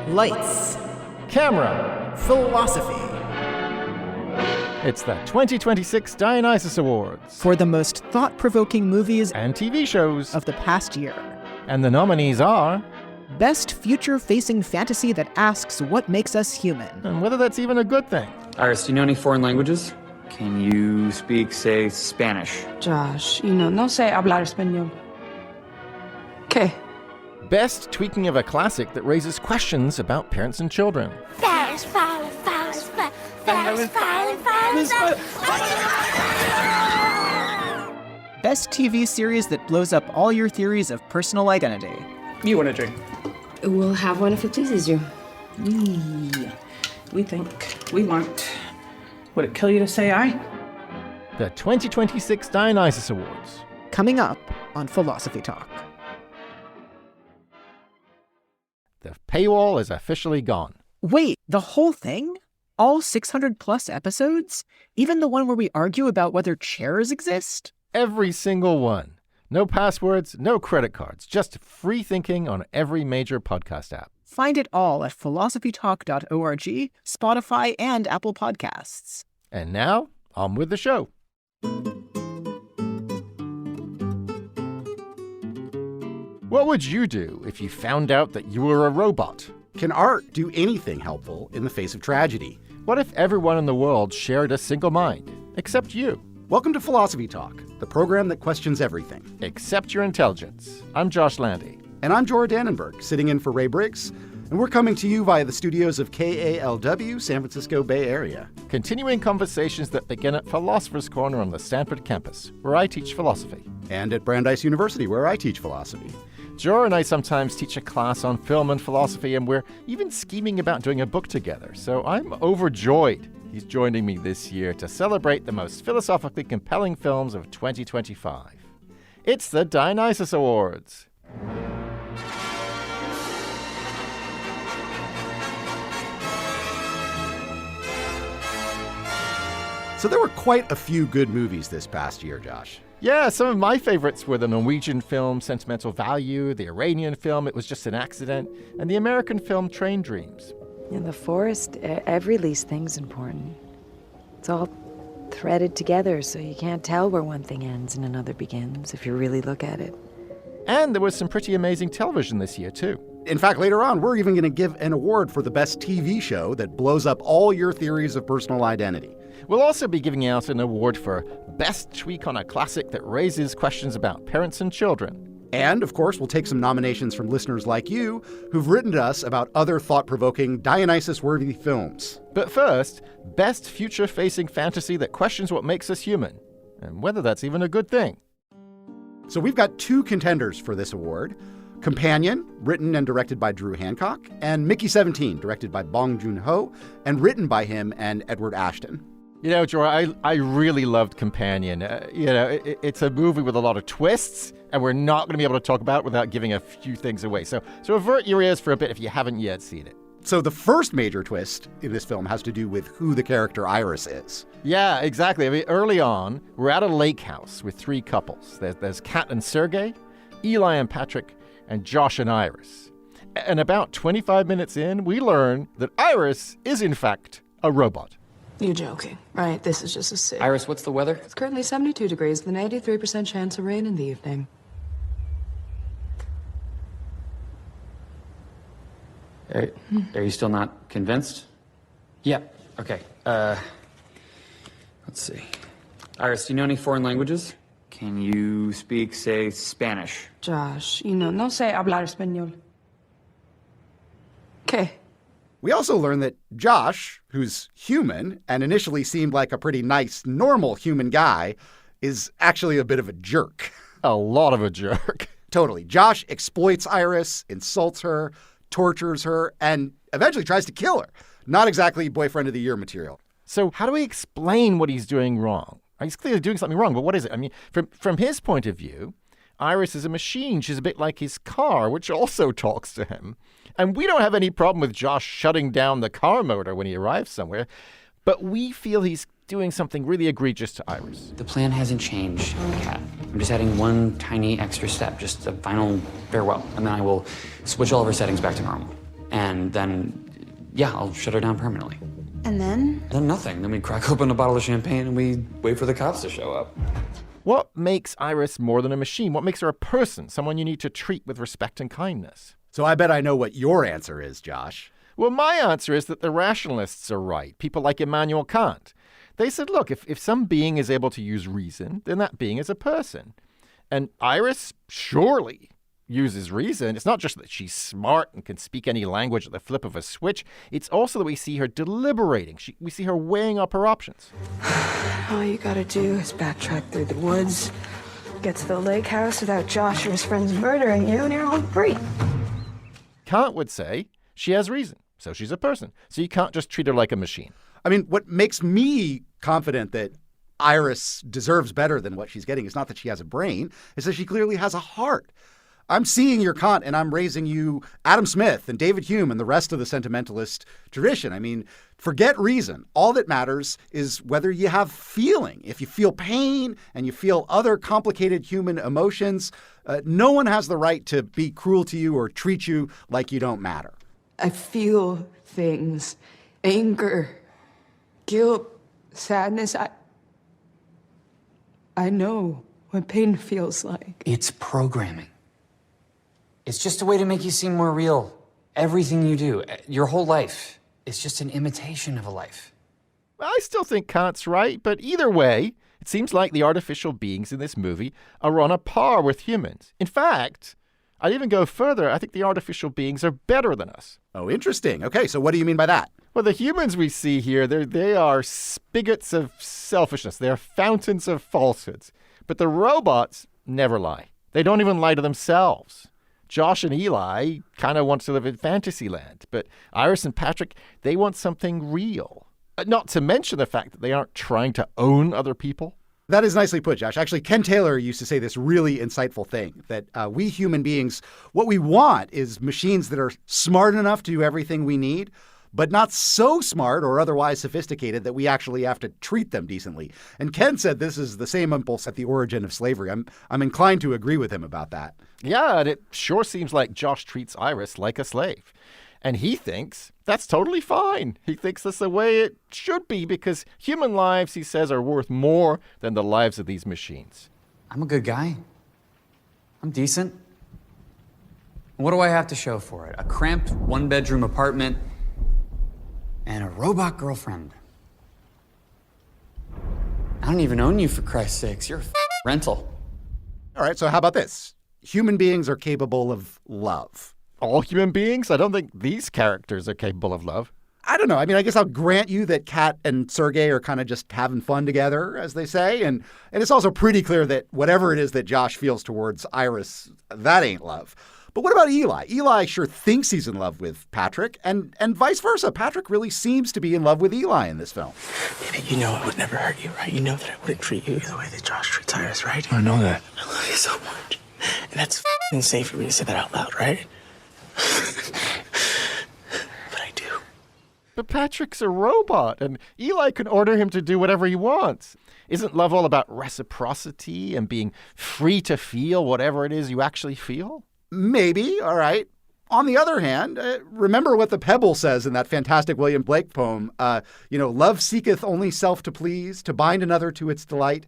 Lights. Camera. Philosophy. It's the 2026 Dionysus Awards. For the most thought-provoking movies and TV shows of the past year. And the nominees are... Best future-facing fantasy that asks what makes us human. And whether that's even a good thing. Iris, do you know any foreign languages? Can you speak, say, Spanish? Josh, no sé hablar español. ¿Qué? Best tweaking of a classic that raises questions about parents and children. Best TV series that blows up all your theories of personal identity. You want a drink? We'll have one if it pleases you. We think. We want. Would it kill you to say aye? The 2026 Dionysus Awards. Coming up on Philosophy Talk. The paywall is officially gone. Wait, the whole thing? All 600 plus episodes? Even the one where we argue about whether chairs exist? Every single one. No passwords, no credit cards, just free thinking on every major podcast app. Find it all at philosophytalk.org, Spotify, and Apple Podcasts. And now, on with the show. What would you do if you found out that you were a robot? Can art do anything helpful in the face of tragedy? What if everyone in the world shared a single mind, except you? Welcome to Philosophy Talk, the program that questions everything. Except your intelligence. I'm Josh Landy. And I'm Jorah Danenberg, sitting in for Ray Briggs. And we're coming to you via the studios of KALW, San Francisco Bay Area. Continuing conversations that begin at Philosopher's Corner on the Stanford campus, where I teach philosophy. And at Brandeis University, where I teach philosophy. Jorah and I sometimes teach a class on film and philosophy, and we're even scheming about doing a book together. So I'm overjoyed he's joining me this year to celebrate the most philosophically compelling films of 2025. It's the Dionysus Awards. So there were quite a few good movies this past year, Josh. Yeah, some of my favorites were the Norwegian film Sentimental Value, the Iranian film It Was Just an Accident, and the American film Train Dreams. In the forest, every least thing's important. It's all threaded together, so you can't tell where one thing ends and another begins if you really look at it. And there was some pretty amazing television this year, too. In fact, later on, we're even going to give an award for the best TV show that blows up all your theories of personal identity. We'll also be giving out an award for Best Tweak on a Classic that raises questions about parents and children. And, of course, we'll take some nominations from listeners like you who've written to us about other thought-provoking Dionysus-worthy films. But first, Best Future-Facing Fantasy that questions what makes us human, and whether that's even a good thing. So we've got two contenders for this award. Companion, written and directed by Drew Hancock, and Mickey 17, directed by Bong Joon-ho, and written by him and Edward Ashton. You know, Jorah, I really loved Companion. It's a movie with a lot of twists, and we're not going to be able to talk about it without giving a few things away. So avert your ears for a bit if you haven't yet seen it. So the first major twist in this film has to do with who the character Iris is. Yeah, exactly. I mean, early on, we're at a lake house with three couples. There's Kat and Sergey, Eli and Patrick, and Josh and Iris. And about 25 minutes in, we learn that Iris is, in fact, a robot. You're joking, right? This is just a sick. Iris, what's the weather? It's currently 72 degrees with an 83% chance of rain in the evening. Are you still not convinced? Yeah. Okay. Let's see. Iris, do you know any foreign languages? Can you speak, say, Spanish? Josh, no sé hablar español. ¿Qué? We also learn that Josh, who's human and initially seemed like a pretty nice, normal human guy, is actually a bit of a jerk. A lot of a jerk. Totally. Josh exploits Iris, insults her, tortures her, and eventually tries to kill her. Not exactly boyfriend of the year material. So how do we explain what he's doing wrong? He's clearly doing something wrong, but what is it? I mean, from his point of view, Iris is a machine. She's a bit like his car, which also talks to him. And we don't have any problem with Josh shutting down the car motor when he arrives somewhere, but we feel he's doing something really egregious to Iris. The plan hasn't changed, Kat. I'm just adding one tiny extra step, just a final farewell, and then I will switch all of our settings back to normal. And then, yeah, I'll shut her down permanently. And then? Then nothing. Then we crack open a bottle of champagne and we wait for the cops to show up. What makes Iris more than a machine? What makes her a person, someone you need to treat with respect and kindness? So I bet I know what your answer is, Josh. Well, my answer is that the rationalists are right, people like Immanuel Kant. They said, look, if some being is able to use reason, then that being is a person. And Iris surely uses reason. It's not just that she's smart and can speak any language at the flip of a switch. It's also that we see her deliberating. We see her weighing up her options. All you gotta do is backtrack through the woods, get to the lake house without Josh or his friends murdering you, and you're home free. Kant would say she has reason, so she's a person. So you can't just treat her like a machine. I mean, what makes me confident that Iris deserves better than what she's getting is not that she has a brain, it's that she clearly has a heart. I'm seeing your Kant and I'm raising you Adam Smith and David Hume and the rest of the sentimentalist tradition. I mean, forget reason. All that matters is whether you have feeling. If you feel pain and you feel other complicated human emotions, no one has the right to be cruel to you or treat you like you don't matter. I feel things. Anger, guilt, sadness. I know what pain feels like. It's programming. It's just a way to make you seem more real. Everything you do, your whole life, is just an imitation of a life. I still think Kant's right, but either way, it seems like the artificial beings in this movie are on a par with humans. In fact, I'd even go further. I think the artificial beings are better than us. Oh, interesting. Okay, so what do you mean by that? Well, the humans we see here, they are spigots of selfishness. They're fountains of falsehoods. But the robots never lie. They don't even lie to themselves. Josh and Eli kind of want to live in fantasy land, but Iris and Patrick, they want something real. Not to mention the fact that they aren't trying to own other people. That is nicely put, Josh. Actually, Ken Taylor used to say this really insightful thing, that we human beings, what we want is machines that are smart enough to do everything we need, but not so smart or otherwise sophisticated that we actually have to treat them decently. And Ken said this is the same impulse at the origin of slavery. I'm inclined to agree with him about that. Yeah, and it sure seems like Josh treats Iris like a slave. And he thinks that's totally fine. He thinks that's the way it should be because human lives, he says, are worth more than the lives of these machines. I'm a good guy. I'm decent. What do I have to show for it? A cramped one-bedroom apartment and a robot girlfriend. I don't even own you, for Christ's sakes. You're a rental. All right, so how about this? Human beings are capable of love. All human beings? I don't think these characters are capable of love. I don't know. I mean, I guess I'll grant you that Kat and Sergei are kind of just having fun together, as they say. And it's also pretty clear that whatever it is that Josh feels towards Iris, that ain't love. But what about Eli? Eli sure thinks he's in love with Patrick, and vice versa. Patrick really seems to be in love with Eli in this film. Baby, you know it would never hurt you, right? You know that I wouldn't treat you the way that Josh treats Iris, right? I know that. I love you so much. And that's insane for me to say that out loud, right? But I do. But Patrick's a robot, and Eli can order him to do whatever he wants. Isn't love all about reciprocity and being free to feel whatever it is you actually feel? Maybe, all right. On the other hand, remember what the Pebble says in that fantastic William Blake poem. Love seeketh only self to please, to bind another to its delight.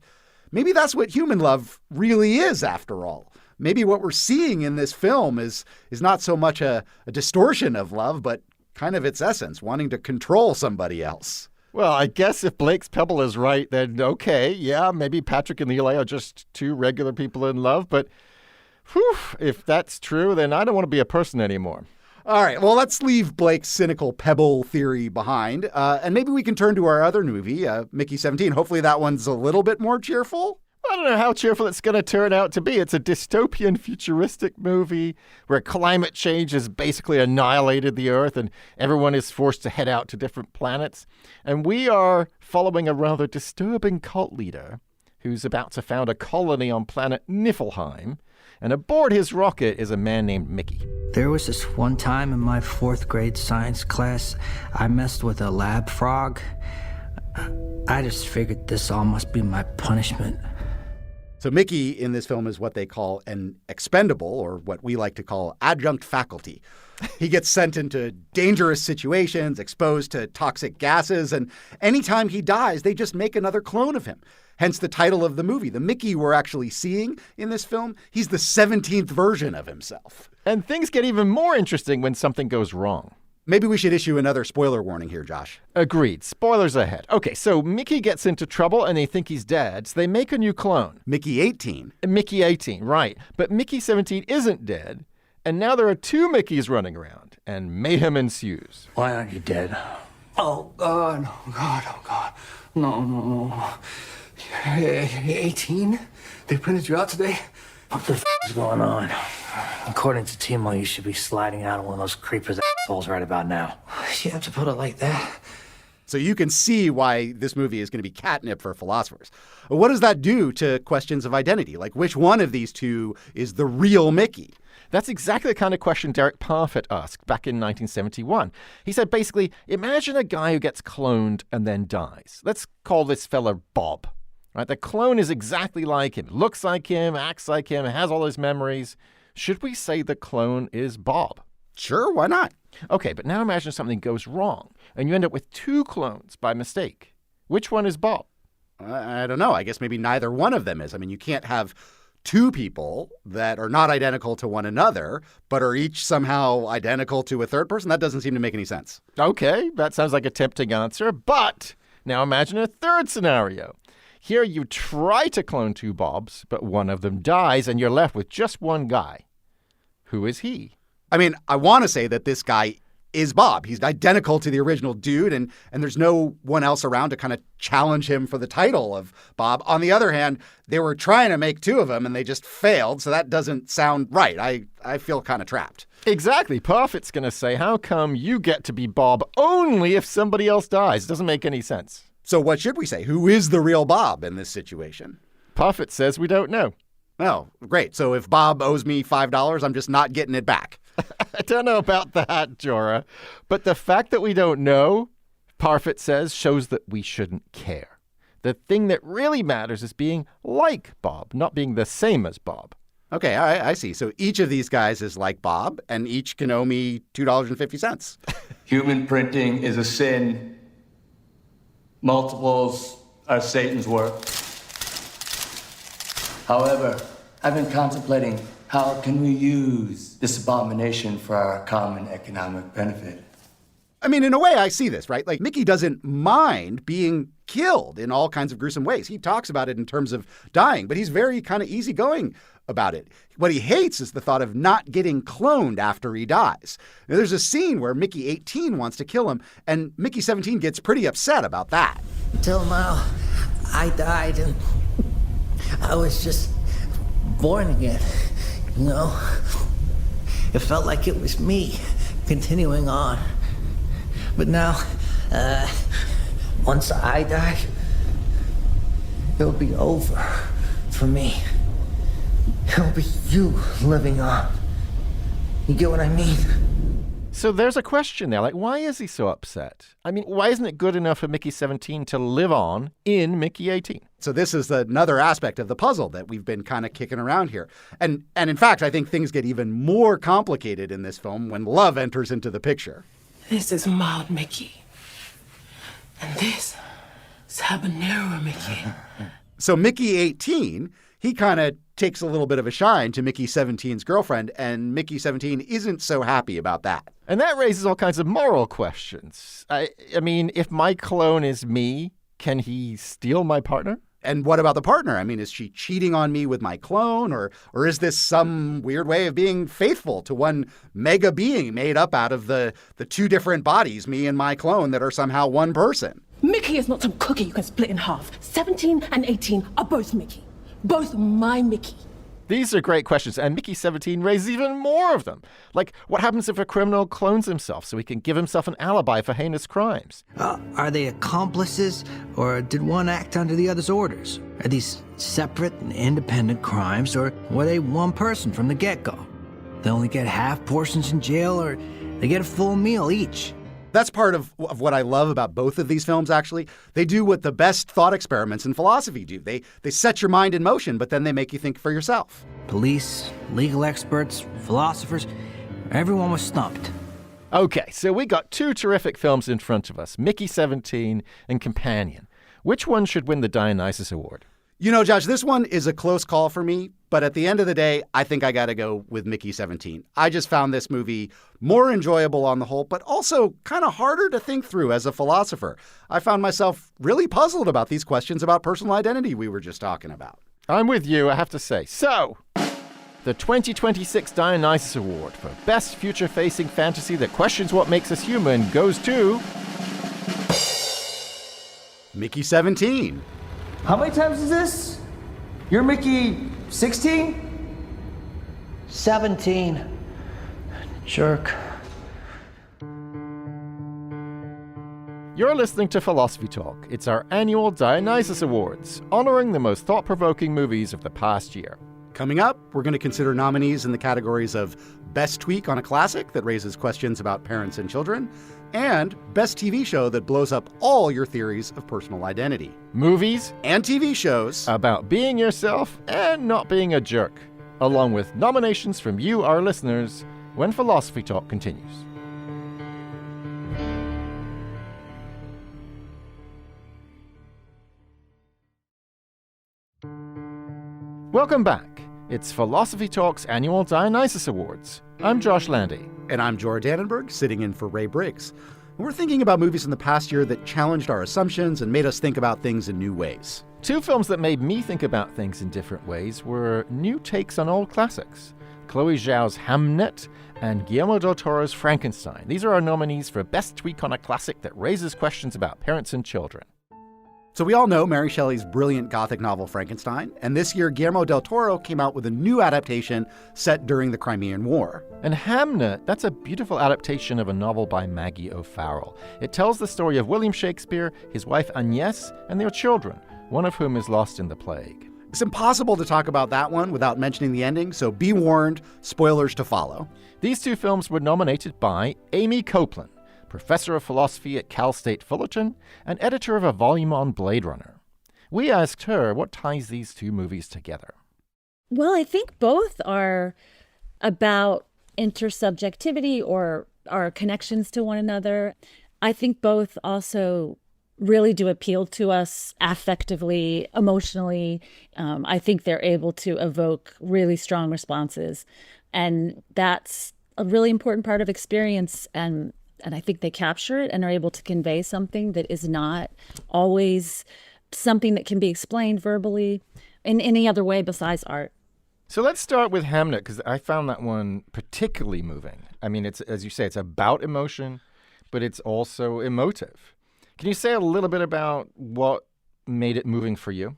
Maybe that's what human love really is, after all. Maybe what we're seeing in this film is not so much a distortion of love, but kind of its essence, wanting to control somebody else. Well, I guess if Blake's Pebble is right, then okay, yeah, maybe Patrick and Eli are just two regular people in love, but if that's true, then I don't want to be a person anymore. All right, well, let's leave Blake's cynical Pebble theory behind, and maybe we can turn to our other movie, Mickey 17. Hopefully that one's a little bit more cheerful. I don't know how cheerful it's going to turn out to be. It's a dystopian, futuristic movie where climate change has basically annihilated the Earth and everyone is forced to head out to different planets. And we are following a rather disturbing cult leader who's about to found a colony on planet Niflheim. And aboard his rocket is a man named Mickey. There was this one time in my 4th grade science class, I messed with a lab frog. I just figured this all must be my punishment. So Mickey in this film is what they call an expendable, or what we like to call adjunct faculty. He gets sent into dangerous situations, exposed to toxic gases, and anytime he dies, they just make another clone of him. Hence the title of the movie. The Mickey we're actually seeing in this film, he's the 17th version of himself. And things get even more interesting when something goes wrong. Maybe we should issue another spoiler warning here, Josh. Agreed. Spoilers ahead. Okay, so Mickey gets into trouble and they think he's dead, so they make a new clone. Mickey 18. Mickey 18, right. But Mickey 17 isn't dead, and now there are two Mickeys running around, and mayhem ensues. Why aren't you dead? Oh, God. Oh, God. Oh, God. No. You're 18? They printed you out today? What the is going on? According to Timo, you should be sliding out of one of those creepers' assholes right about now. You have to put it like that. So you can see why this movie is going to be catnip for philosophers. What does that do to questions of identity? Like, which one of these two is the real Mickey? That's exactly the kind of question Derek Parfit asked back in 1971. He said, basically, imagine a guy who gets cloned and then dies. Let's call this fella Bob. Right? The clone is exactly like him, looks like him, acts like him, has all his memories. Should we say the clone is Bob? Sure, why not? Okay, but now imagine something goes wrong and you end up with two clones by mistake. Which one is Bob? I don't know. I guess maybe neither one of them is. I mean, you can't have two people that are not identical to one another, but are each somehow identical to a third person. That doesn't seem to make any sense. Okay, that sounds like a tempting answer, but now imagine a third scenario. Here you try to clone two Bobs, but one of them dies and you're left with just one guy. Who is he? I mean, I want to say that this guy is Bob. He's identical to the original dude, and there's no one else around to kind of challenge him for the title of Bob. On the other hand, they were trying to make two of them, and they just failed, so that doesn't sound right. I feel kind of trapped. Exactly. Parfit's going to say, how come you get to be Bob only if somebody else dies? It doesn't make any sense. So what should we say? Who is the real Bob in this situation? Parfit says we don't know. Oh, great. So if Bob owes me $5, I'm just not getting it back. I don't know about that, Jorah. But the fact that we don't know, Parfit says, shows that we shouldn't care. The thing that really matters is being like Bob, not being the same as Bob. Okay, I see. So each of these guys is like Bob, and each can owe me $2.50. Human printing is a sin. Multiples are Satan's work. However, I've been contemplating how can we use this abomination for our common economic benefit. I mean, in a way, I see this, right? Like, Mickey doesn't mind being killed in all kinds of gruesome ways. He talks about it in terms of dying, but he's very kind of easygoing about it. What he hates is the thought of not getting cloned after he dies. Now, there's a scene where Mickey 18 wants to kill him, and Mickey 17 gets pretty upset about that. Till now, I died and I was just born again, you know? It felt like it was me continuing on. But now, once I die, it'll be over for me. It'll be you living on. You get what I mean? So there's a question there, like, why is he so upset? I mean, why isn't it good enough for Mickey 17 to live on in Mickey 18? So this is another aspect of the puzzle that we've been kind of kicking around here. And in fact, I think things get even more complicated in this film when love enters into the picture. This is mild Mickey. And this is habanero Mickey. So Mickey 18, he kind of takes a little bit of a shine to Mickey 17's girlfriend, and Mickey 17 isn't so happy about that. And that raises all kinds of moral questions. I mean, if my clone is me, can he steal my partner? And what about the partner? I mean, is she cheating on me with my clone, or is this some weird way of being faithful to one mega being made up out of the two different bodies, me and my clone, that are somehow one person? Mickey is not some cookie you can split in half. 17 and 18 are both Mickey. Both my Mickey. These are great questions, and Mickey 17 raises even more of them. Like, what happens if a criminal clones himself so he can give himself an alibi for heinous crimes? Are they accomplices, or did one act under the other's orders? Are these separate and independent crimes, or were they one person from the get-go? They only get half portions in jail, or they get a full meal each? That's part of what I love about both of these films, actually. They do what the best thought experiments in philosophy do. They set your mind in motion, but then they make you think for yourself. Police, legal experts, philosophers, Everyone was stumped. Okay, so we got two terrific films in front of us, Mickey 17 and Companion. Which one should win the Dionysus Award? You know, Josh, this one is a close call for me, but at the end of the day, I think I got to go with Mickey 17. I just found this movie more enjoyable on the whole, but also kind of harder to think through as a philosopher. I found myself really puzzled about these questions about personal identity we were just talking about. I'm with you, I have to say. So, the 2026 Dionysus Award for Best Future-Facing Fantasy that questions what makes us human goes to... Mickey 17. How many times is this? You're Mickey 16? 17. Jerk. You're listening to Philosophy Talk. It's our annual Dionysus Awards, honoring the most thought-provoking movies of the past year. Coming up, we're going to consider nominees in the categories of Best Tweak on a Classic that raises questions about parents and children, and Best TV Show that blows up all your theories of personal identity. Movies and TV shows about being yourself and not being a jerk, along with nominations from you, our listeners, when Philosophy Talk continues. Welcome back. It's Philosophy Talk's annual Dionysus Awards. I'm Josh Landy. And I'm Jorah Danenberg, sitting in for Ray Briggs. And we're thinking about movies in the past year that challenged our assumptions and made us think about things in new ways. Two films that made me think about things in different ways were new takes on old classics. Chloe Zhao's Hamnet and Guillermo del Toro's Frankenstein. These are our nominees for Best Tweak on a Classic that raises questions about parents and children. So we all know Mary Shelley's brilliant Gothic novel Frankenstein, and this year Guillermo del Toro came out with a new adaptation set during the Crimean War. And Hamnet, that's a beautiful adaptation of a novel by Maggie O'Farrell. It tells the story of William Shakespeare, his wife Agnès, and their children, one of whom is lost in the plague. It's impossible to talk about that one without mentioning the ending, so be warned, spoilers to follow. These two films were nominated by Amy Copeland, professor of philosophy at Cal State Fullerton, and editor of a volume on Blade Runner. We asked her what ties these two movies together. Well, I think both are about intersubjectivity or our connections to one another. I think both also really do appeal to us affectively, emotionally. I think they're able to evoke really strong responses. And that's a really important part of experience. And I think they capture it and are able to convey something that is not always something that can be explained verbally in any other way besides art. So let's start with Hamnet, because I found that one particularly moving. I mean, it's, as you say, it's about emotion, but it's also emotive. Can you say a little bit about what made it moving for you?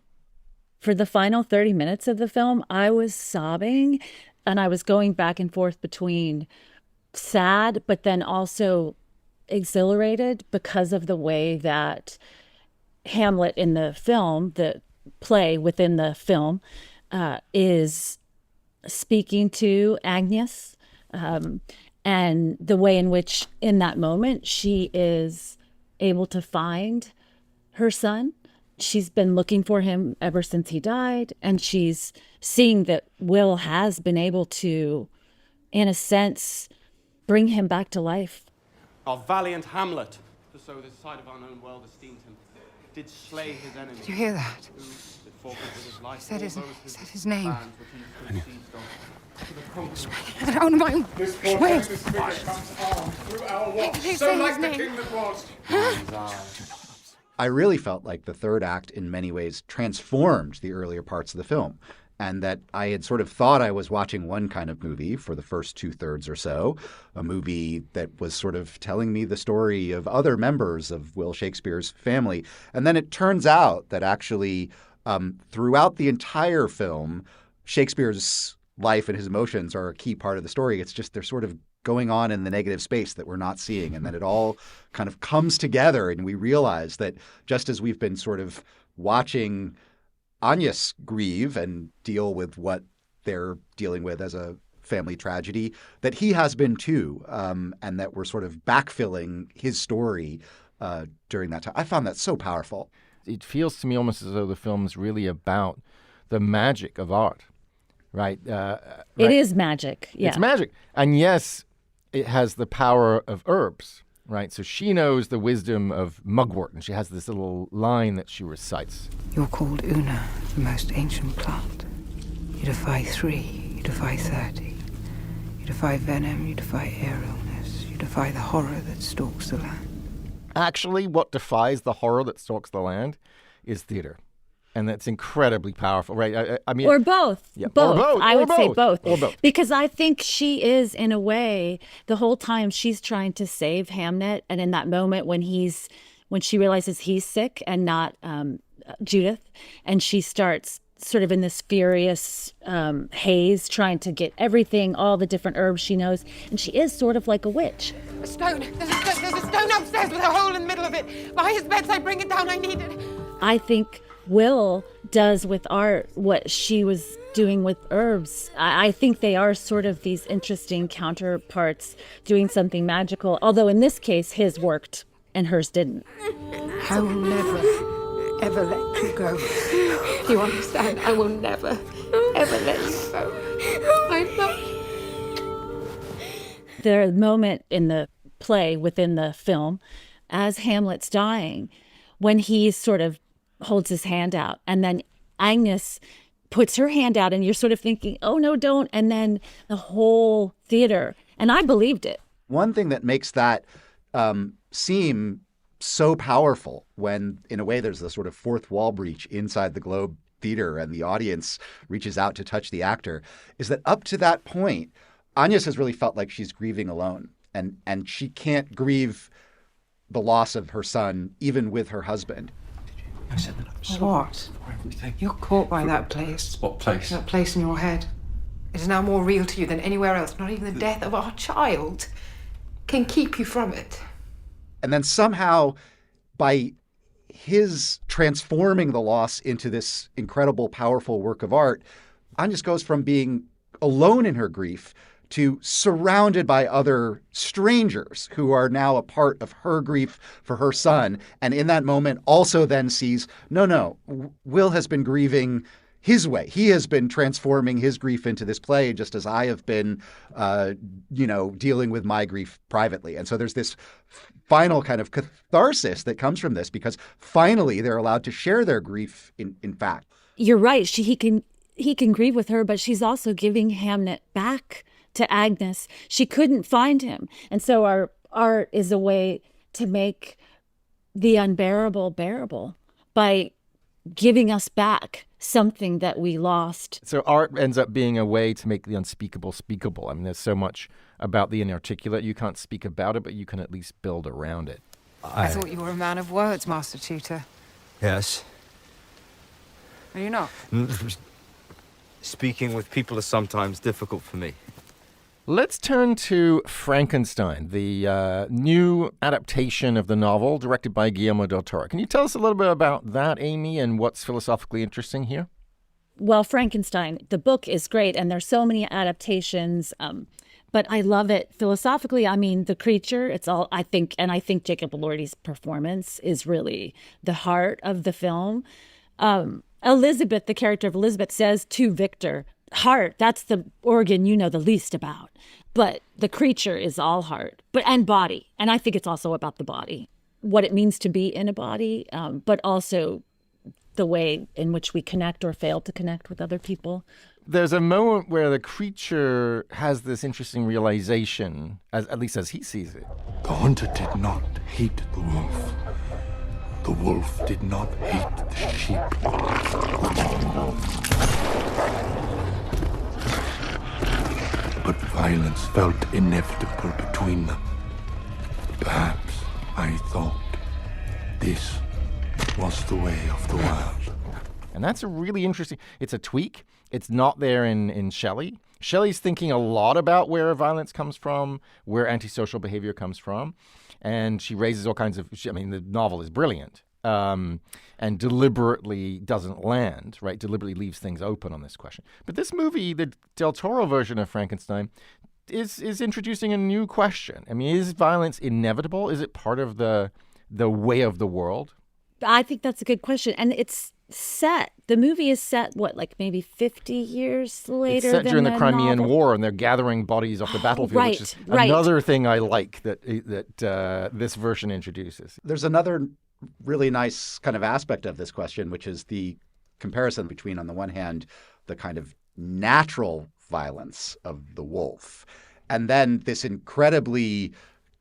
For the final 30 minutes of the film, I was sobbing, and I was going back and forth between sad, but then also exhilarated because of the way that Hamlet in the film, the play within the film, is speaking to Agnes, and the way in which in that moment she is able to find her son. She's been looking for him ever since he died, and she's seeing that Will has been able to, in a sense, bring him back to life. Our valiant Hamlet, for so this side of our known world esteemed him, did slay his enemies. Did you hear that? Is that his name? Oh my! Wait! Through our walls, so like the king that was. I really felt like the third act in many ways transformed the earlier parts of the film, and that I had sort of thought I was watching one kind of movie for the first 2/3 or so, a movie that was sort of telling me the story of other members of Will Shakespeare's family. And then it turns out that actually throughout the entire film, Shakespeare's life and his emotions are a key part of the story. It's just they're sort of going on in the negative space that we're not seeing, and then it all kind of comes together, and we realize that just as we've been sort of watching Agnes grieve and deal with what they're dealing with as a family tragedy, that he has been too, and that we're sort of backfilling his story during that time. I found that so powerful. It feels to me almost as though the film is really about the magic of art, right? It is magic, yeah. It's magic. And yes, it has the power of herbs, right? So she knows the wisdom of mugwort, and she has this little line that she recites. You're called Una, the most ancient plant. You defy 3, you defy 30. You defy venom, you defy air illness. You defy the horror that stalks the land. Actually, what defies the horror that stalks the land is theater. And that's incredibly powerful, right? I mean, or both. Yeah, both. Or both. I would say both. Or both. Because I think she is, in a way, the whole time she's trying to save Hamnet. And in that moment when she realizes he's sick and not Judith, and she starts sort of in this furious haze, trying to get everything, all the different herbs she knows. And she is sort of like a witch. A stone. There's a stone upstairs with a hole in the middle of it. By his bedside, bring it down. I need it. I think Will does with art what she was doing with herbs. I think they are sort of these interesting counterparts doing something magical. Although in this case, his worked and hers didn't. I will never, ever let you go. You understand? I will never, ever let you go. I love you. The moment in the play within the film, as Hamlet's dying, when he sort of holds his hand out, and then Agnes puts her hand out, and you're sort of thinking, oh no, don't. And then the whole theater, and I believed it. One thing that makes that seem so powerful when, in a way, there's a sort of fourth wall breach inside the Globe Theater and the audience reaches out to touch the actor, is that up to that point, Agnes has really felt like she's grieving alone. And she can't grieve the loss of her son, even with her husband. I said that I'm sorry What? for everything. You're caught by that place. What place? That place in your head. It is now more real to you than anywhere else. Not even the death of our child can keep you from it. And then somehow, by his transforming the loss into this incredible, powerful work of art, Agnes goes from being alone in her grief to surrounded by other strangers who are now a part of her grief for her son. And in that moment also then sees, no, Will has been grieving his way. He has been transforming his grief into this play, just as I have been, dealing with my grief privately. And so there's this final kind of catharsis that comes from this, because finally they're allowed to share their grief in fact. You're right. He can grieve with her, but she's also giving Hamnet back to Agnes. She couldn't find him. And so our art is a way to make the unbearable bearable by giving us back something that we lost. So art ends up being a way to make the unspeakable speakable. I mean, there's so much about the inarticulate. You can't speak about it, but you can at least build around it. I thought you were a man of words, Master Tutor. Yes. Are you not? Speaking with people is sometimes difficult for me. Let's turn to Frankenstein, the new adaptation of the novel directed by Guillermo del Toro. Can you tell us a little bit about that, Amy, and what's philosophically interesting here? Well, Frankenstein, the book is great, and there's so many adaptations, but I love it philosophically. I mean, the creature, it's all, I think Jacob Elordi's performance is really the heart of the film. Elizabeth, the character of Elizabeth, says to Victor, heart, that's the organ you know the least about. But the creature is all heart, and body. And I think it's also about the body, what it means to be in a body, but also the way in which we connect or fail to connect with other people. There's a moment where the creature has this interesting realization, at least as he sees it. The hunter did not hate the wolf. The wolf did not hate the sheep. But violence felt inevitable between them. Perhaps I thought this was the way of the world. And that's a really interesting, it's a tweak. It's not there in Shelley. Shelley's thinking a lot about where violence comes from, where antisocial behavior comes from. And she raises all kinds of, the novel is brilliant. And deliberately doesn't land, right? Deliberately leaves things open on this question. But this movie, the Del Toro version of Frankenstein, is introducing a new question. I mean, is violence inevitable? Is it part of the way of the world? I think that's a good question. And set. The movie is set, what, like maybe 50 years later? It's set during the Crimean novel? War, and they're gathering bodies off the battlefield, right, which is right. another thing I like that this version introduces. There's another really nice kind of aspect of this question, which is the comparison between, on the one hand, the kind of natural violence of the wolf, and then this incredibly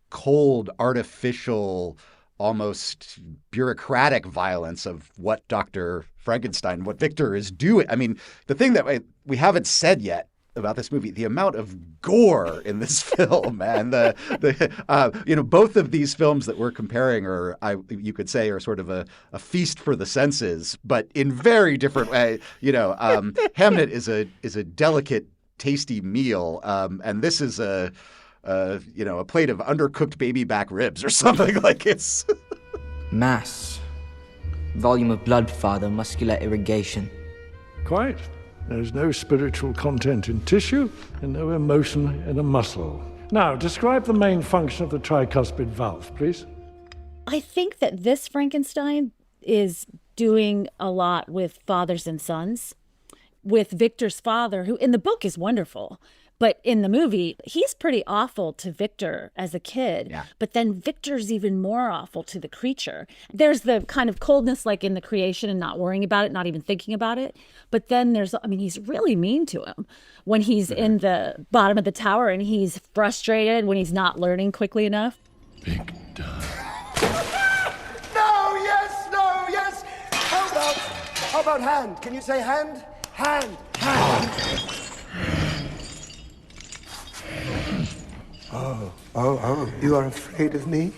cold, artificial, almost bureaucratic violence of what Dr. Frankenstein, what Victor is doing. I mean, the thing that we haven't said yet about this movie, the amount of gore in this film, and both of these films that we're comparing are, you could say, are sort of a feast for the senses, but in very different way. Hamnet is a delicate, tasty meal, and this is a plate of undercooked baby back ribs or something. Like it's Mass. Volume of blood, Father. Muscular irrigation. Quite. There's no spiritual content in tissue and no emotion in a muscle. Now, describe the main function of the tricuspid valve, please. I think that this Frankenstein is doing a lot with fathers and sons. With Victor's father, who in the book is wonderful, but in the movie, he's pretty awful to Victor as a kid. Yeah. But then Victor's even more awful to the creature. There's the kind of coldness like in the creation and not worrying about it, not even thinking about it. But then he's really mean to him when he's in the bottom of the tower and he's frustrated when he's not learning quickly enough. Victor. No, yes. How about hand? Can you say hand? Hand. Oh, you are afraid of me?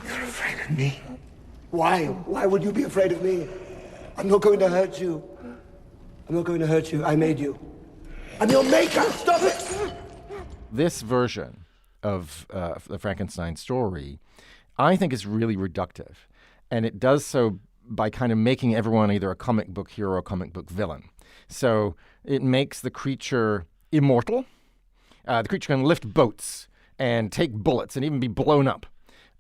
You're afraid of me? Why? Why would you be afraid of me? I'm not going to hurt you. I made you. I'm your maker. Stop it! This version of the Frankenstein story, I think, is really reductive. And it does so by kind of making everyone either a comic book hero or a comic book villain. So it makes the creature immortal. The creature can lift boats and take bullets and even be blown up.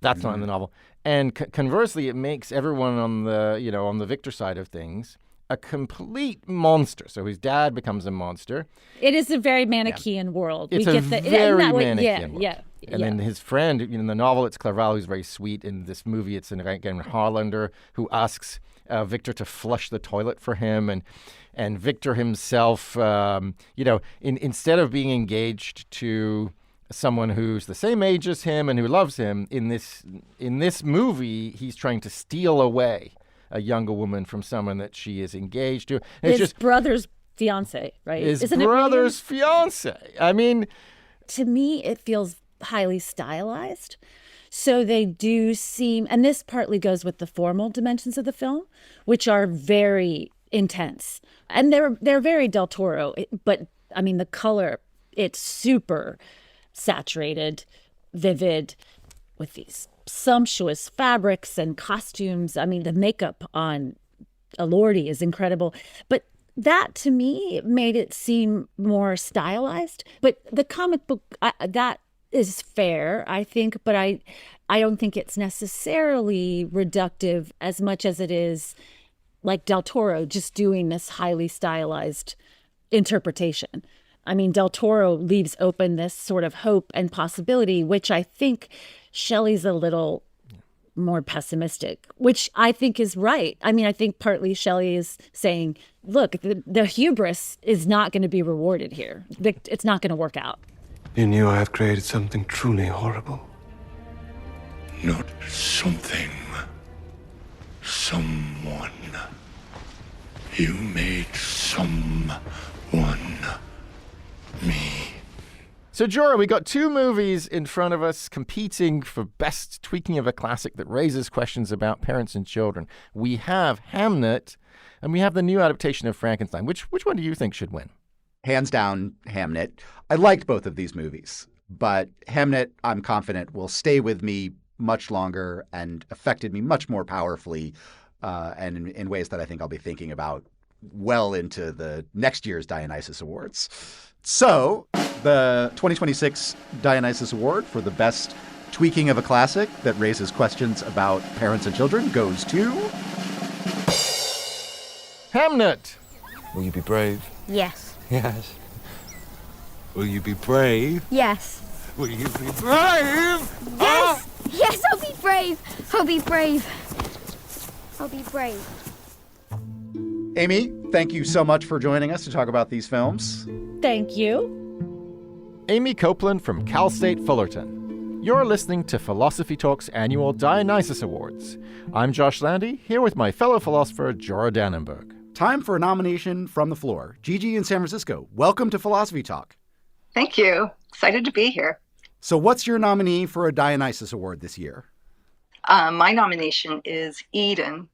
That's not in the novel. And conversely, it makes everyone on the Victor side of things a complete monster. So his dad becomes a monster. It is a very Manichaean world. It's we a get very Manichaean world. Yeah. And then his friend, in the novel, it's Clerval, who's very sweet. In this movie, it's again Harlander, who asks Victor to flush the toilet for him. And Victor himself, instead of being engaged to someone who's the same age as him and who loves him, in this movie, he's trying to steal away a younger woman from someone that she is engaged to. And his brother's fiance, right? His brother's fiance. I mean, to me, it feels highly stylized. So they do seem, and this partly goes with the formal dimensions of the film, which are very intense. And they're very Del Toro, but I mean, the color, it's super saturated, vivid, with these sumptuous fabrics and costumes. I mean, the makeup on Elordi is incredible. But that, to me, made it seem more stylized. But the comic book, that is fair, I think, but I don't think it's necessarily reductive as much as it is like Del Toro just doing this highly stylized interpretation. I mean, Del Toro leaves open this sort of hope and possibility, which I think Shelley's a little more pessimistic, which I think is right. I mean, I think partly Shelley is saying, look, the hubris is not going to be rewarded here. It's not going to work out. You knew I have created something truly horrible. Not something. Someone. You made someone me. So, Jorah, we got two movies in front of us competing for best tweaking of a classic that raises questions about parents and children. We have Hamnet, and we have the new adaptation of Frankenstein. Which one do you think should win? Hands down, Hamnet. I liked both of these movies, but Hamnet, I'm confident, will stay with me much longer and affected me much more powerfully and in ways that I think I'll be thinking about well into the next year's Dionysus Awards. So the 2026 Dionysus Award for the best tweaking of a classic that raises questions about parents and children goes to Hamnet. Will you be brave? Yes. Yes. Will you be brave? Yes. Will you be brave? Yes! Yes, I'll be brave! I'll be brave. I'll be brave. Amy, thank you so much for joining us to talk about these films. Thank you. Amy Copeland from Cal State Fullerton. You're listening to Philosophy Talk's annual Dionysus Awards. I'm Josh Landy, here with my fellow philosopher, Jorah Danenberg. Time for a nomination from the floor. Gigi in San Francisco, welcome to Philosophy Talk. Thank you. Excited to be here. So what's your nominee for a Dionysus Award this year? My nomination is Eden.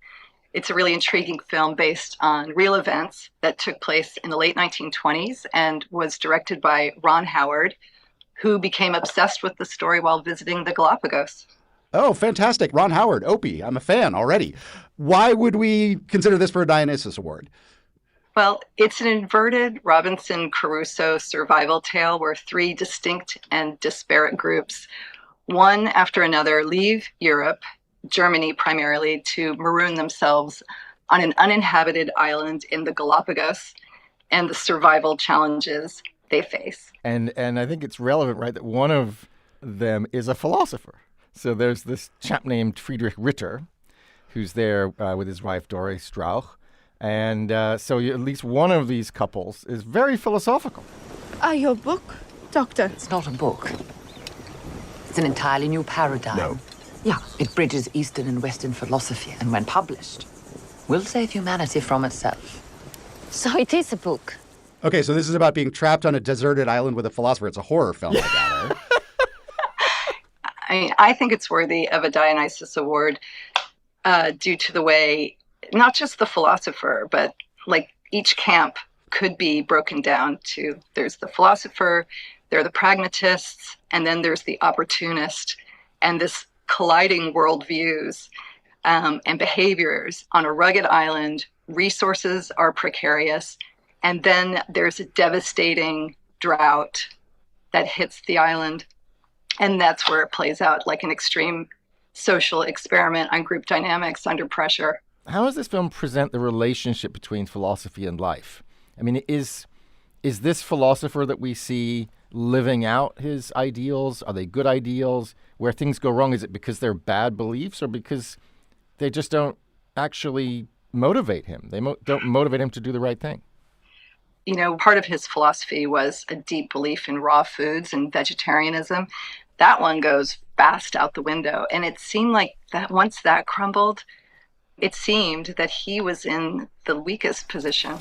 It's a really intriguing film based on real events that took place in the late 1920s and was directed by Ron Howard, who became obsessed with the story while visiting the Galapagos. Oh, fantastic. Ron Howard, Opie. I'm a fan already. Why would we consider this for a Dionysus Award? Well, it's an inverted Robinson Crusoe survival tale where three distinct and disparate groups, one after another, leave Europe, Germany primarily, to maroon themselves on an uninhabited island in the Galapagos and the survival challenges they face. And I think it's relevant, right, that one of them is a philosopher. So there's this chap named Friedrich Ritter, who's there with his wife, Dore Strauch. And so at least one of these couples is very philosophical. Your book, Doctor? It's not a book. It's an entirely new paradigm. No. Yeah, it bridges Eastern and Western philosophy, and when published, will save humanity from itself. So it is a book. Okay, so this is about being trapped on a deserted island with a philosopher. It's a horror film, I gather. I mean, I think it's worthy of a Dionysus Award due to the way, not just the philosopher, but like each camp could be broken down to, there's the philosopher, there are the pragmatists, and then there's the opportunist. And this colliding worldviews and behaviors on a rugged island, resources are precarious, and then there's a devastating drought that hits the island. And that's where it plays out like an extreme social experiment on group dynamics under pressure. How does this film present the relationship between philosophy and life? I mean, is this philosopher that we see living out his ideals? Are they good ideals? Where things go wrong, is it because they're bad beliefs or because they just don't actually motivate him? They don't motivate him to do the right thing. You know, part of his philosophy was a deep belief in raw foods and vegetarianism. That one goes fast out the window. And it seemed like that once that crumbled, it seemed that he was in the weakest position.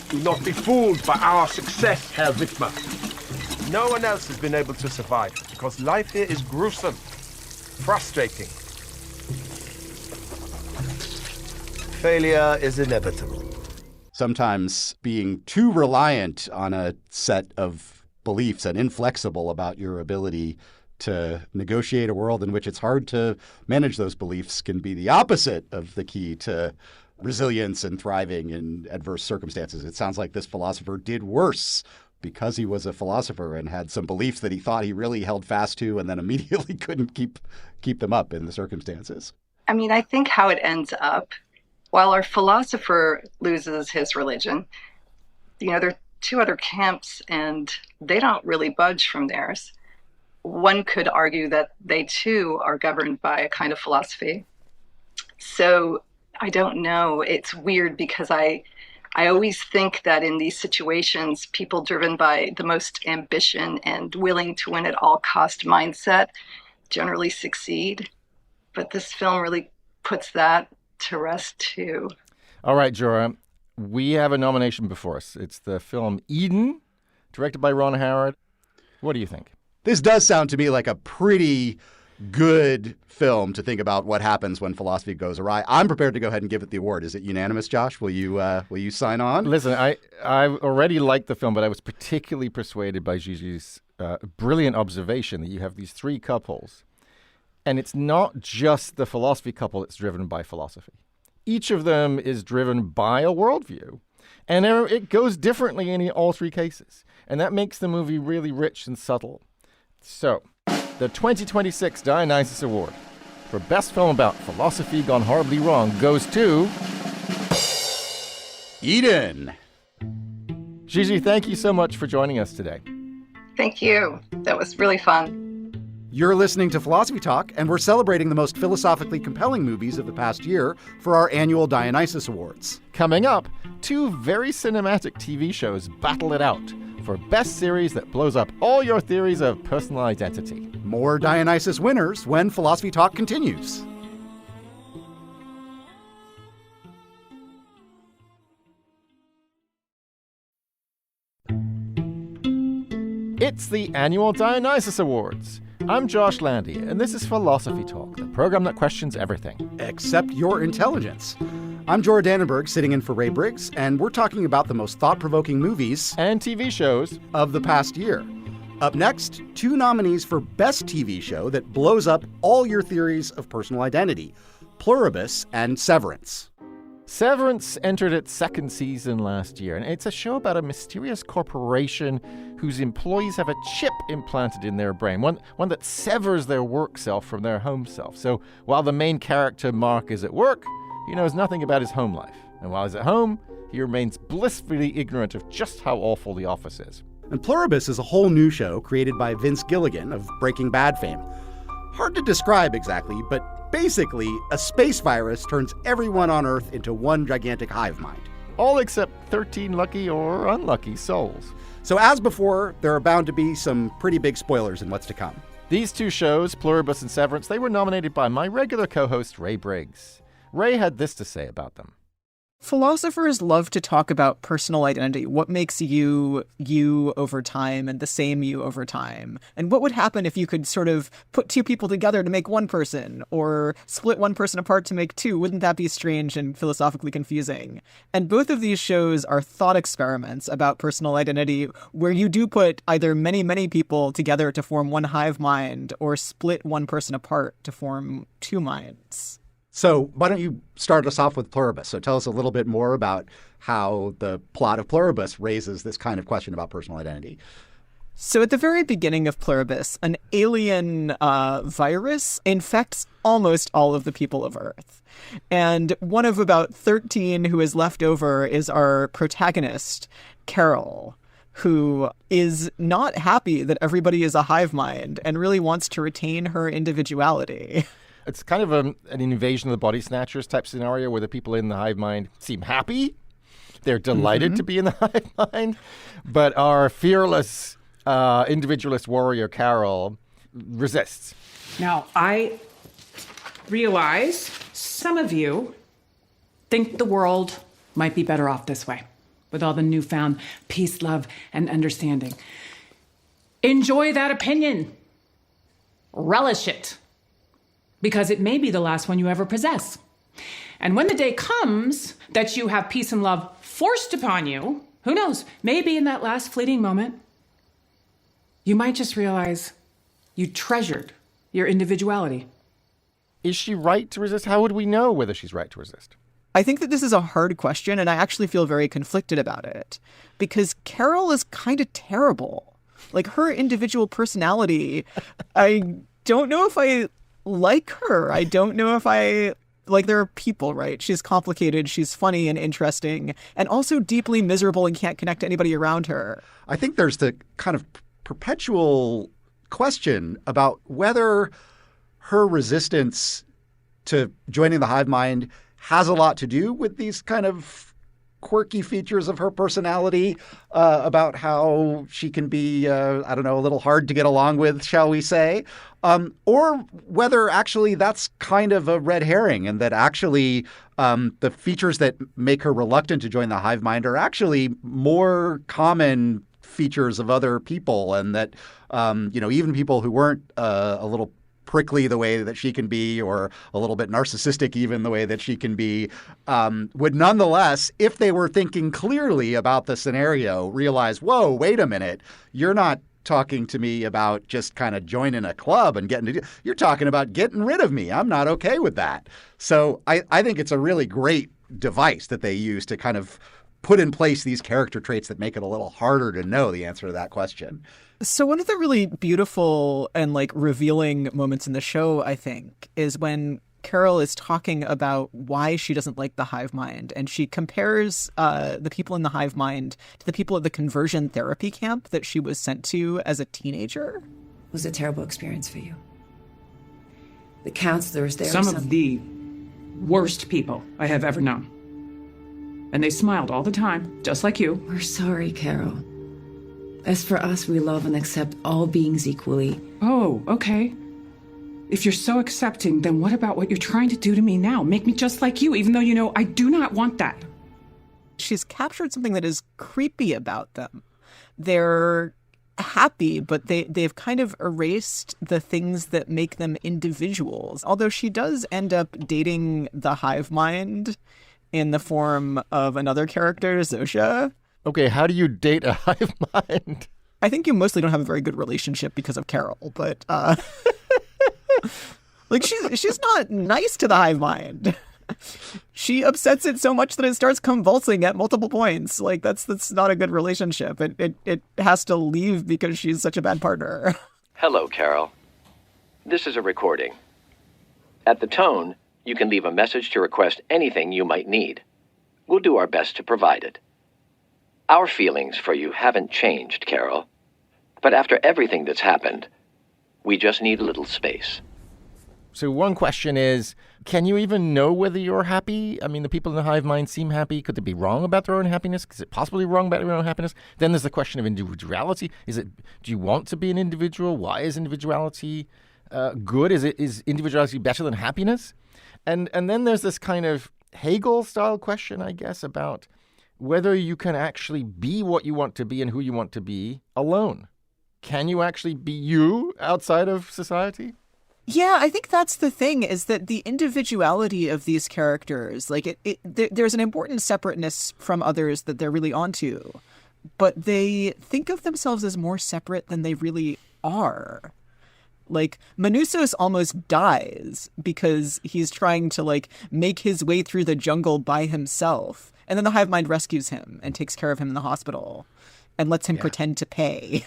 Do not be fooled by our success, Herr Widmer. No one else has been able to survive because life here is gruesome, frustrating. Failure is inevitable. Sometimes being too reliant on a set of beliefs and inflexible about your ability to negotiate a world in which it's hard to manage those beliefs can be the opposite of the key to resilience and thriving in adverse circumstances. It sounds like this philosopher did worse because he was a philosopher and had some beliefs that he thought he really held fast to and then immediately couldn't keep them up in the circumstances. I mean, I think how it ends up, while our philosopher loses his religion, you know, there are two other camps and they don't really budge from theirs. One could argue that they too are governed by a kind of philosophy. So I don't know. It's weird because I always think that in these situations, people driven by the most ambition and willing to win at all cost mindset generally succeed. But this film really puts that to rest too. All right, Jorah, we have a nomination before us. It's the film Eden, directed by Ron Howard. What do you think? This does sound to me like a pretty good film to think about what happens when philosophy goes awry. I'm prepared to go ahead and give it the award. Is it unanimous, Josh? Will you sign on? Listen, I already liked the film, but I was particularly persuaded by Gigi's brilliant observation that you have these three couples, and it's not just the philosophy couple that's driven by philosophy. Each of them is driven by a worldview, and it goes differently in all three cases, and that makes the movie really rich and subtle. So, the 2026 Dionysus Award for Best Film About Philosophy Gone Horribly Wrong goes to Eden. Gigi, thank you so much for joining us today. Thank you. That was really fun. You're listening to Philosophy Talk, and we're celebrating the most philosophically compelling movies of the past year for our annual Dionysus Awards. Coming up, 2 very cinematic TV shows battle it out for best series that blows up all your theories of personal identity. More Dionysus winners when Philosophy Talk continues. It's the annual Dionysus Awards. I'm Josh Landy, and this is Philosophy Talk, the program that questions everything. Except your intelligence. I'm Jorah Danenberg, sitting in for Ray Briggs, and we're talking about the most thought-provoking movies and TV shows of the past year. Up next, 2 nominees for Best TV Show that blows up all your theories of personal identity, Pluribus and Severance. Severance entered its 2nd season last year, and it's a show about a mysterious corporation whose employees have a chip implanted in their brain, one that severs their work self from their home self. So while the main character, Mark, is at work, he knows nothing about his home life. And while he's at home, he remains blissfully ignorant of just how awful the office is. And Pluribus is a whole new show created by Vince Gilligan of Breaking Bad fame. Hard to describe exactly, but basically, a space virus turns everyone on Earth into one gigantic hive mind. All except 13 lucky or unlucky souls. So as before, there are bound to be some pretty big spoilers in what's to come. These 2 shows, Pluribus and Severance, they were nominated by my regular co-host, Ray Briggs. Ray had this to say about them. Philosophers love to talk about personal identity. What makes you over time and the same you over time? And what would happen if you could sort of put 2 people together to make one person, or split one person apart to make 2? Wouldn't that be strange and philosophically confusing? And both of these shows are thought experiments about personal identity, where you do put either many, many people together to form one hive mind, or split one person apart to form 2 minds. So why don't you start us off with Pluribus? So tell us a little bit more about how the plot of Pluribus raises this kind of question about personal identity. So at the very beginning of Pluribus, an alien virus infects almost all of the people of Earth. And one of about 13 who is left over is our protagonist, Carol, who is not happy that everybody is a hive mind and really wants to retain her individuality. It's kind of an invasion of the body snatchers type scenario where the people in the hive mind seem happy. They're delighted to be in the hive mind. But our fearless individualist warrior, Carol, resists. Now, I realize some of you think the world might be better off this way, with all the newfound peace, love, and understanding. Enjoy that opinion. Relish it. Because it may be the last one you ever possess. And when the day comes that you have peace and love forced upon you, who knows, maybe in that last fleeting moment, you might just realize you treasured your individuality. Is she right to resist? How would we know whether she's right to resist? I think that this is a hard question, and I actually feel very conflicted about it. Because Carol is kind of terrible. Like, her individual personality, I don't know if I like her. I don't know if there are people, right? She's complicated, she's funny and interesting, and also deeply miserable and can't connect to anybody around her. I think there's the kind of perpetual question about whether her resistance to joining the hive mind has a lot to do with these kind of quirky features of her personality, about how she can be, a little hard to get along with, shall we say, or whether actually that's kind of a red herring and that actually the features that make her reluctant to join the hive mind are actually more common features of other people, and that, even people who weren't a little prickly the way that she can be, or a little bit narcissistic even the way that she can be, would nonetheless, if they were thinking clearly about the scenario, realize, whoa, wait a minute, you're not talking to me about just kind of joining a club and you're talking about getting rid of me. I'm not okay with that. So I think it's a really great device that they use to kind of put in place these character traits that make it a little harder to know the answer to that question. So one of the really beautiful and revealing moments in the show, I think, is when Carol is talking about why she doesn't like the hive mind, and she compares the people in the hive mind to the people at the conversion therapy camp that she was sent to as a teenager. It was a terrible experience for you. The counselors there... Some of the worst people I have ever known. And they smiled all the time, just like you. We're sorry, Carol. As for us, we love and accept all beings equally. Oh, okay. If you're so accepting, then what about what you're trying to do to me now? Make me just like you, even though you know I do not want that. She's captured something that is creepy about them. They're happy, but they've kind of erased the things that make them individuals. Although she does end up dating the hive mind in the form of another character, Zosha. Okay, how do you date a hive mind? I think you mostly don't have a very good relationship because of Carol, but like she's not nice to the hive mind. She upsets it so much that it starts convulsing at multiple points. Like that's not a good relationship. It has to leave because she's such a bad partner. Hello, Carol. This is a recording. At the tone, you can leave a message to request anything you might need. We'll do our best to provide it. Our feelings for you haven't changed, Carol. But after everything that's happened, we just need a little space. So one question is, can you even know whether you're happy? I mean, the people in the hive mind seem happy. Could they be wrong about their own happiness? Is it possibly wrong about their own happiness? Then there's the question of individuality. Do you want to be an individual? Why is individuality good? Is individuality better than happiness? And then there's this kind of Hegel-style question, I guess, about whether you can actually be what you want to be and who you want to be alone. Can you actually be you outside of society? Yeah, I think that's the thing, is that the individuality of these characters, like there's an important separateness from others that they're really onto, but they think of themselves as more separate than they really are. Like, Manussos almost dies because he's trying to, like, make his way through the jungle by himself. And then the hive mind rescues him and takes care of him in the hospital and lets him pretend to pay.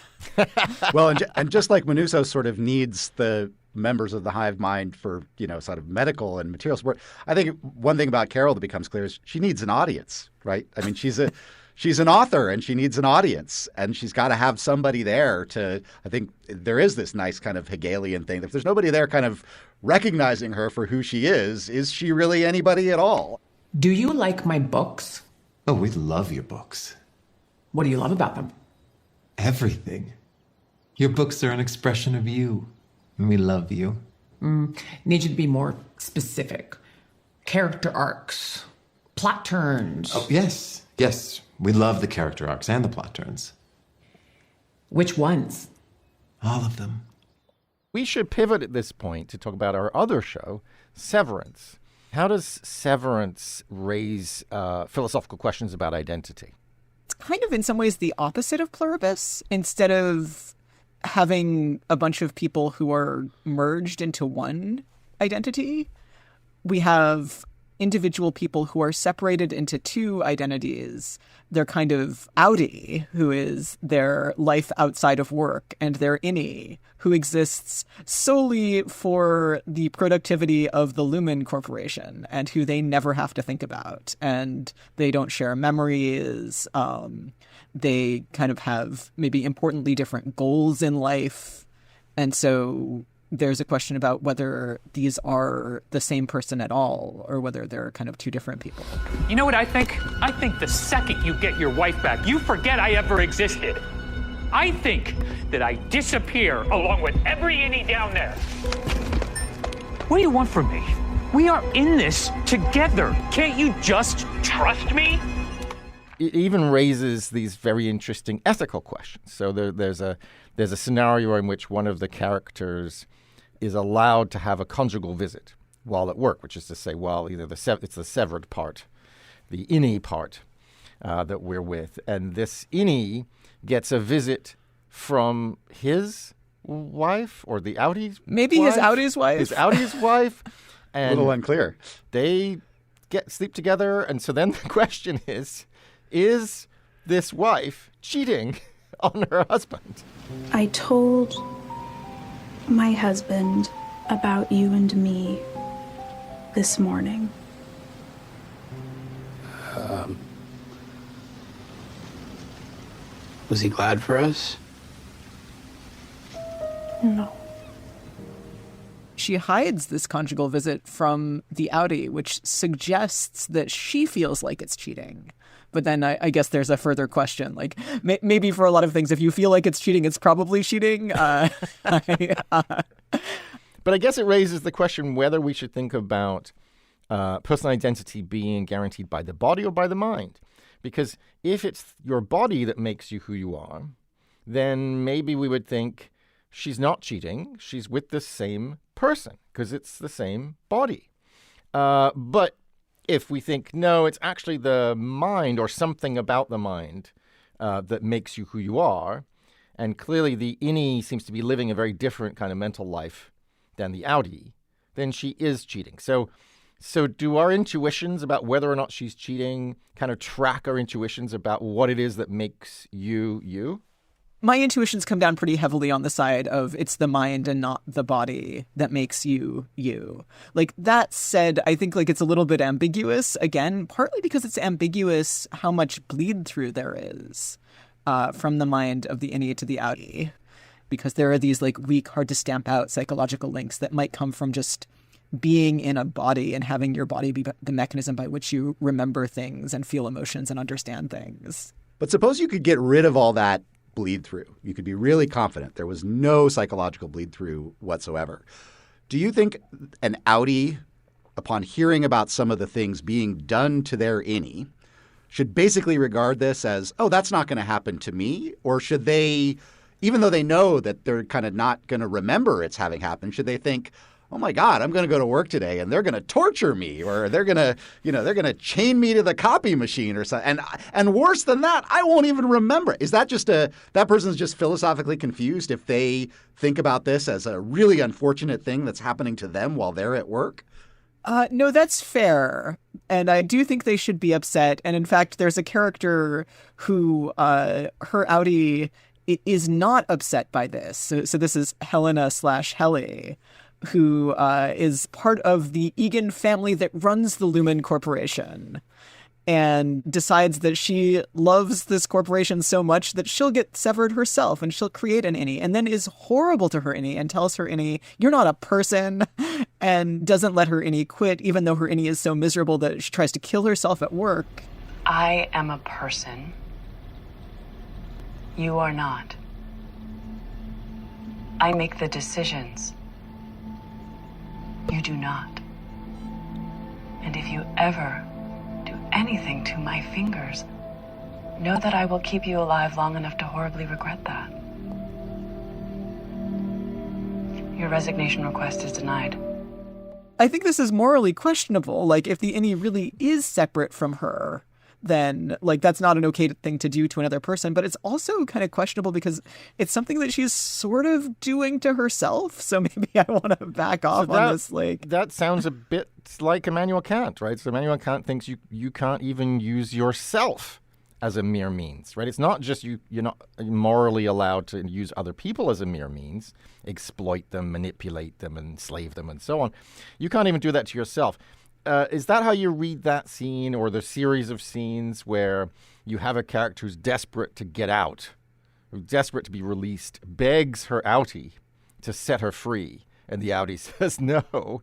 Well, and just like Manussos sort of needs the members of the hive mind for, sort of medical and material support, I think one thing about Carol that becomes clear is she needs an audience, right? I mean, she's an author and she needs an audience, and she's got to have somebody there to, I think there is this nice kind of Hegelian thing. If there's nobody there kind of recognizing her for who she is she really anybody at all? Do you like my books? Oh, we love your books. What do you love about them? Everything. Your books are an expression of you, and we love you. Need you to be more specific. Character arcs, plot turns. Oh, yes. We love the character arcs and the plot turns. Which ones? All of them. We should pivot at this point to talk about our other show, Severance. How does Severance raise philosophical questions about identity? It's kind of in some ways the opposite of Pluribus. Instead of having a bunch of people who are merged into one identity, we have individual people who are separated into two identities. They're kind of outie, who is their life outside of work, and their innie, who exists solely for the productivity of the Lumen Corporation and who they never have to think about. And they don't share memories. They kind of have maybe importantly different goals in life. And so there's a question about whether these are the same person at all or whether they're kind of two different people. You know what I think? I think the second you get your wife back, you forget I ever existed. I think that I disappear along with every innie down there. What do you want from me? We are in this together. Can't you just trust me? It even raises these very interesting ethical questions. So there's a scenario in which one of the characters is allowed to have a conjugal visit while at work, which is to say, while either it's the severed part, the innie part that we're with, and this innie gets a visit from his wife or the outie's maybe wife? His outie's wife. His outie's wife. And a little unclear. They sleep together, and so then the question is this wife cheating on her husband? I told my husband about you and me this morning. Was he glad for us? No. She hides this conjugal visit from the Audi, which suggests that she feels like it's cheating. But then I guess there's a further question. Like, maybe for a lot of things, if you feel like it's cheating, it's probably cheating. But I guess it raises the question whether we should think about personal identity being guaranteed by the body or by the mind. Because if it's your body that makes you who you are, then maybe we would think she's not cheating. She's with the same person because it's the same body. But if we think, no, it's actually the mind or something about the mind that makes you who you are, and clearly the innie seems to be living a very different kind of mental life than the outie, then she is cheating. So do our intuitions about whether or not she's cheating kind of track our intuitions about what it is that makes you you? My intuitions come down pretty heavily on the side of it's the mind and not the body that makes you you. Like, that said, I think like it's a little bit ambiguous, again, partly because it's ambiguous how much bleed through there is from the mind of the innie to the outie. Because there are these like weak, hard to stamp out psychological links that might come from just being in a body and having your body be the mechanism by which you remember things and feel emotions and understand things. But suppose you could get rid of all that bleed through. You could be really confident there was no psychological bleed through whatsoever. Do you think an outie, upon hearing about some of the things being done to their innie, should basically regard this as, oh, that's not going to happen to me? Or should they, even though they know that they're kind of not going to remember it's having happened, should they think, oh my God, I'm going to go to work today and they're going to torture me, or they're going to, they're going to chain me to the copy machine or something. And worse than that, I won't even remember. Is that just that person's just philosophically confused if they think about this as a really unfortunate thing that's happening to them while they're at work? No, that's fair. And I do think they should be upset. And in fact, there's a character who her outie is not upset by this. So this is Helena/Helly, who is part of the Egan family that runs the Lumen Corporation, and decides that she loves this corporation so much that she'll get severed herself and she'll create an innie, and then is horrible to her innie and tells her innie, you're not a person, and doesn't let her innie quit, even though her innie is so miserable that she tries to kill herself at work. I am a person. You are not. I make the decisions. You do not. And if you ever do anything to my fingers, know that I will keep you alive long enough to horribly regret that. Your resignation request is denied. I think this is morally questionable. Like, if the innie really is separate from her, then like that's not an okay thing to do to another person. But it's also kind of questionable because it's something that she's sort of doing to herself. So maybe I want to back off on this. Like, that sounds a bit like Immanuel Kant, right? So Immanuel Kant thinks you can't even use yourself as a mere means, right? It's not just you're not morally allowed to use other people as a mere means, exploit them, manipulate them, enslave them, and so on. You can't even do that to yourself. Is that how you read that scene, or the series of scenes where you have a character who's desperate to get out, who's desperate to be released, begs her outie to set her free, and the outie says no?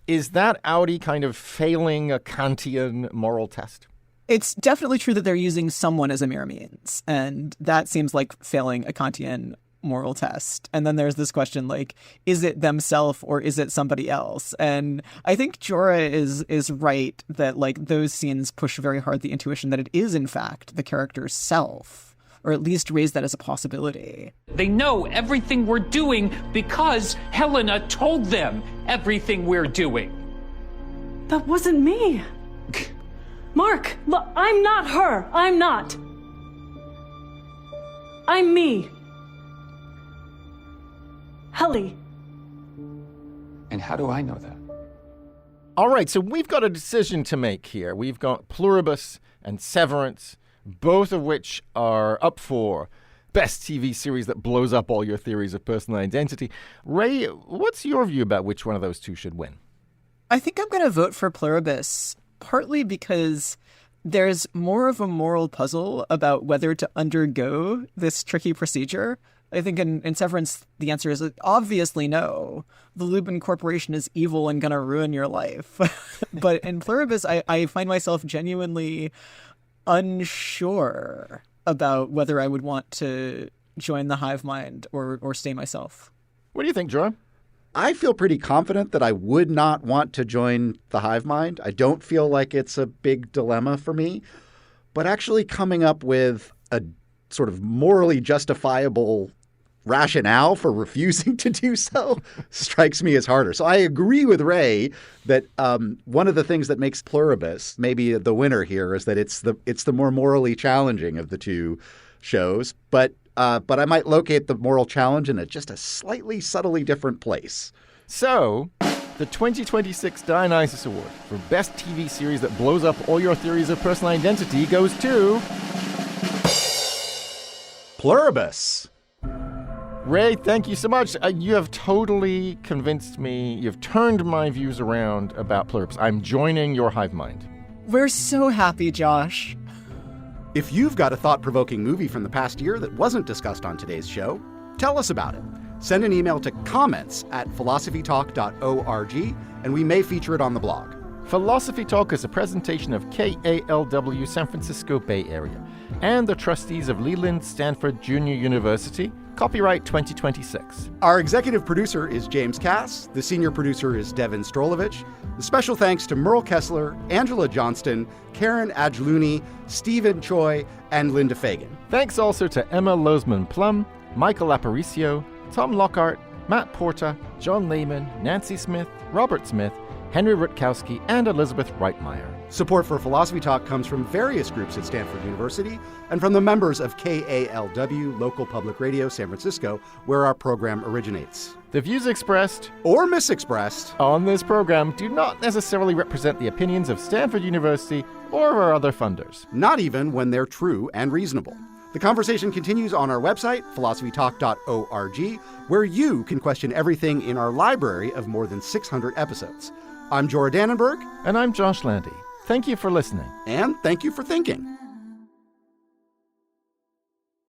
Is that outie kind of failing a Kantian moral test? It's definitely true that they're using someone as a mere means, and that seems like failing a Kantian moral test. And then there's this question, like, is it themselves or is it somebody else? And I think Jorah is right that like those scenes push very hard the intuition that it is in fact the character's self, or at least raise that as a possibility. They know everything we're doing because Helena told them everything we're doing. That wasn't me. Mark, look, I'm not her. I'm not. I'm me. Helly. And how do I know that? All right, so we've got a decision to make here. We've got Pluribus and Severance, both of which are up for best TV series that blows up all your theories of personal identity. Ray, what's your view about which one of those two should win? I think I'm going to vote for Pluribus, partly because there's more of a moral puzzle about whether to undergo this tricky procedure. I think in Severance, the answer is obviously no. The Lubin Corporation is evil and going to ruin your life. But in Pluribus, I find myself genuinely unsure about whether I would want to join the hive mind or stay myself. What do you think, Jorah? I feel pretty confident that I would not want to join the hive mind. I don't feel like it's a big dilemma for me. But actually coming up with a sort of morally justifiable rationale for refusing to do so strikes me as harder. So I agree with Ray that one of the things that makes Pluribus maybe the winner here is that it's the more morally challenging of the two shows. But I might locate the moral challenge in just a slightly subtly different place. So, the 2026 Dionysus Award for Best TV Series that blows up all your theories of personal identity goes to Pluribus. Ray, thank you so much. You have totally convinced me. You've turned my views around about Pluribus. I'm joining your hive mind. We're so happy, Josh. If you've got a thought-provoking movie from the past year that wasn't discussed on today's show, tell us about it. Send an email to comments@philosophytalk.org, and we may feature it on the blog. Philosophy Talk is a presentation of KALW San Francisco Bay Area and the trustees of Leland Stanford Junior University. Copyright 2026. Our executive producer is James Cass. The senior producer is Devin Strolovich. The special thanks to Merle Kessler, Angela Johnston, Karen Adjluni, Stephen Choi, and Linda Fagan. Thanks also to Emma Lozman-Plum, Michael Aparicio, Tom Lockhart, Matt Porta, John Lehman, Nancy Smith, Robert Smith, Henry Rutkowski, and Elizabeth Reitmeyer. Support for Philosophy Talk comes from various groups at Stanford University and from the members of KALW, Local Public Radio San Francisco, where our program originates. The views expressed or misexpressed on this program do not necessarily represent the opinions of Stanford University or our other funders. Not even when they're true and reasonable. The conversation continues on our website, philosophytalk.org, where you can question everything in our library of more than 600 episodes. I'm Jorah Danenberg. And I'm Josh Landy. Thank you for listening. And thank you for thinking.